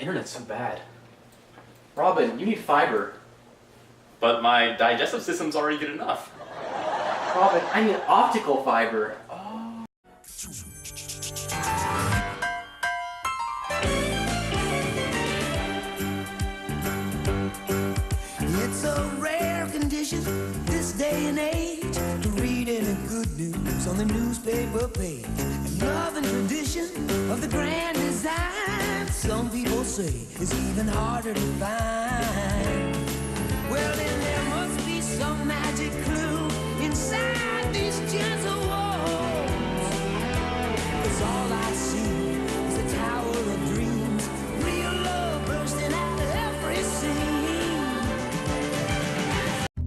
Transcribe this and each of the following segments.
internet's so bad. Robin, you need fiber. But my digestive system's already good enough. Robin, I need optical fiber. It's a rare condition this day and age to read any good news on the newspaper page. And love and tradition of the grand design, some people say, is even harder to find. Well, then there must be some magic clue inside these gentle walls. 'Cause all I see is a tower of dreams, real love bursting out of every scene.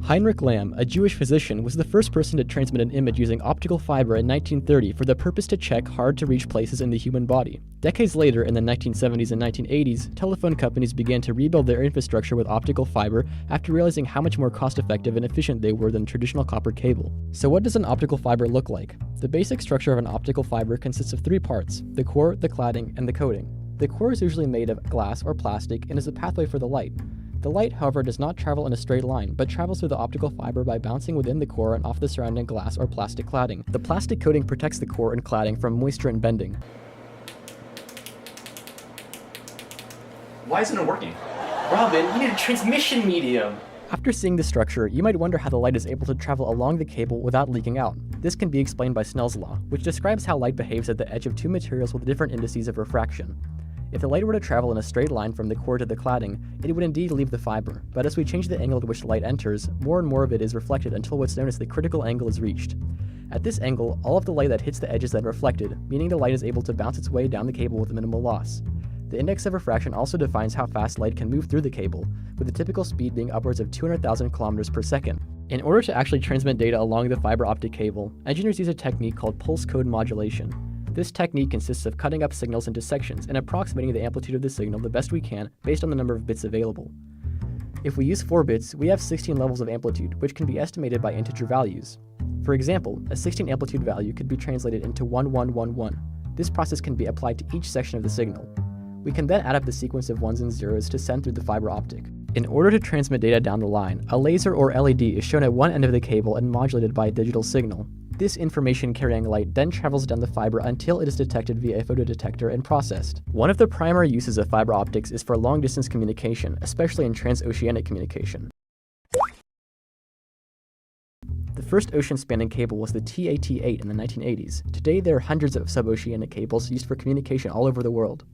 Heinrich Lamm, a Jewish physician, was the first person to transmit an image using optical fiber in 1930 for the purpose to check hard-to-reach places in the human body. Decades later, in the 1970s and 1980s, telephone companies began to rebuild their infrastructure with optical fiber after realizing how much more cost-effective and efficient they were than traditional copper cable. So what does an optical fiber look like? The basic structure of an optical fiber consists of three parts: the core, the cladding, and the coating. The core is usually made of glass or plastic and is a pathway for the light. The light, however, does not travel in a straight line, but travels through the optical fiber by bouncing within the core and off the surrounding glass or plastic cladding. The plastic coating protects the core and cladding from moisture and bending. Why isn't it working? Robin, you need a transmission medium. After seeing the structure, you might wonder how the light is able to travel along the cable without leaking out. This can be explained by Snell's law, which describes how light behaves at the edge of two materials with different indices of refraction. If the light were to travel in a straight line from the core to the cladding, it would indeed leave the fiber, but as we change the angle at which the light enters, more and more of it is reflected until what's known as the critical angle is reached. At this angle, all of the light that hits the edge is then reflected, meaning the light is able to bounce its way down the cable with minimal loss. The index of refraction also defines how fast light can move through the cable, with the typical speed being upwards of 200,000 kilometers per second. In order to actually transmit data along the fiber optic cable, engineers use a technique called pulse code modulation. This technique consists of cutting up signals into sections and approximating the amplitude of the signal the best we can based on the number of bits available. If we use 4 bits, we have 16 levels of amplitude, which can be estimated by integer values. For example, a 16 amplitude value could be translated into 1111. This process can be applied to each section of the signal. We can then add up the sequence of 1s and 0s to send through the fiber optic. In order to transmit data down the line, a laser or LED is shown at one end of the cable and modulated by a digital signal. This information-carrying light then travels down the fiber until it is detected via a photodetector and processed. One of the primary uses of fiber optics is for long-distance communication, especially in transoceanic communication. The first ocean-spanning cable was the TAT-8 in the 1980s. Today, there are hundreds of suboceanic cables used for communication all over the world.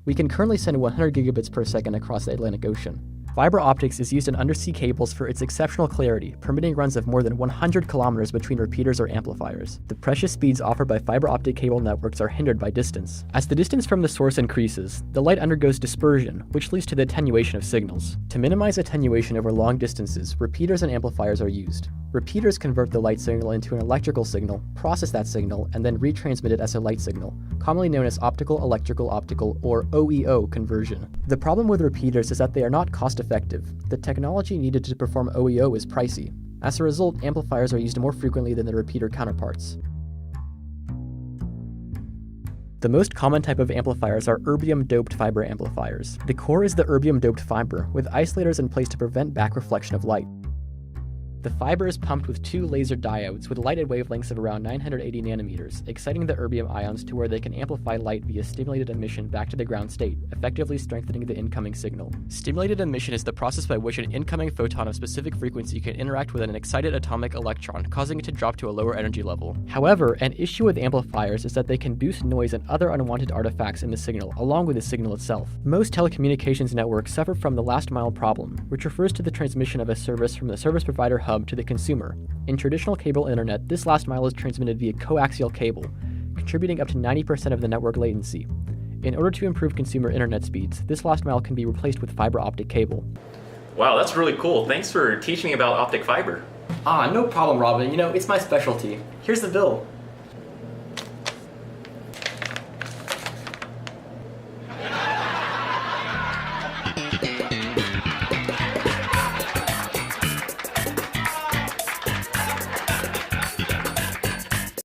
We can currently send 100 gigabits per second across the Atlantic Ocean. Fiber optics is used in undersea cables for its exceptional clarity, permitting runs of more than 100 kilometers between repeaters or amplifiers. The precious speeds offered by fiber optic cable networks are hindered by distance. As the distance from the source increases, the light undergoes dispersion, which leads to the attenuation of signals. To minimize attenuation over long distances, repeaters and amplifiers are used. Repeaters convert the light signal into an electrical signal, process that signal, and then retransmit it as a light signal, commonly known as optical-electrical-optical, or OEO conversion. The problem with repeaters is that they are not cost-effective. The technology needed to perform OEO is pricey. As a result, amplifiers are used more frequently than their repeater counterparts. The most common type of amplifiers are erbium-doped fiber amplifiers. The core is the erbium-doped fiber, with isolators in place to prevent back reflection of light. The fiber is pumped with 2 laser diodes with lighted wavelengths of around 980 nanometers, exciting the erbium ions to where they can amplify light via stimulated emission back to the ground state, effectively strengthening the incoming signal. Stimulated emission is the process by which an incoming photon of specific frequency can interact with an excited atomic electron, causing it to drop to a lower energy level. However, an issue with amplifiers is that they can boost noise and other unwanted artifacts in the signal, along with the signal itself. Most telecommunications networks suffer from the last mile problem, which refers to the transmission of a service from the service provider hub to the consumer. In traditional cable internet, this last mile is transmitted via coaxial cable, contributing up to 90% of the network latency. In order to improve consumer internet speeds, this last mile can be replaced with fiber optic cable. Wow, that's really cool. Thanks for teaching me about optic fiber. No problem, Robin. It's my specialty. Here's the bill.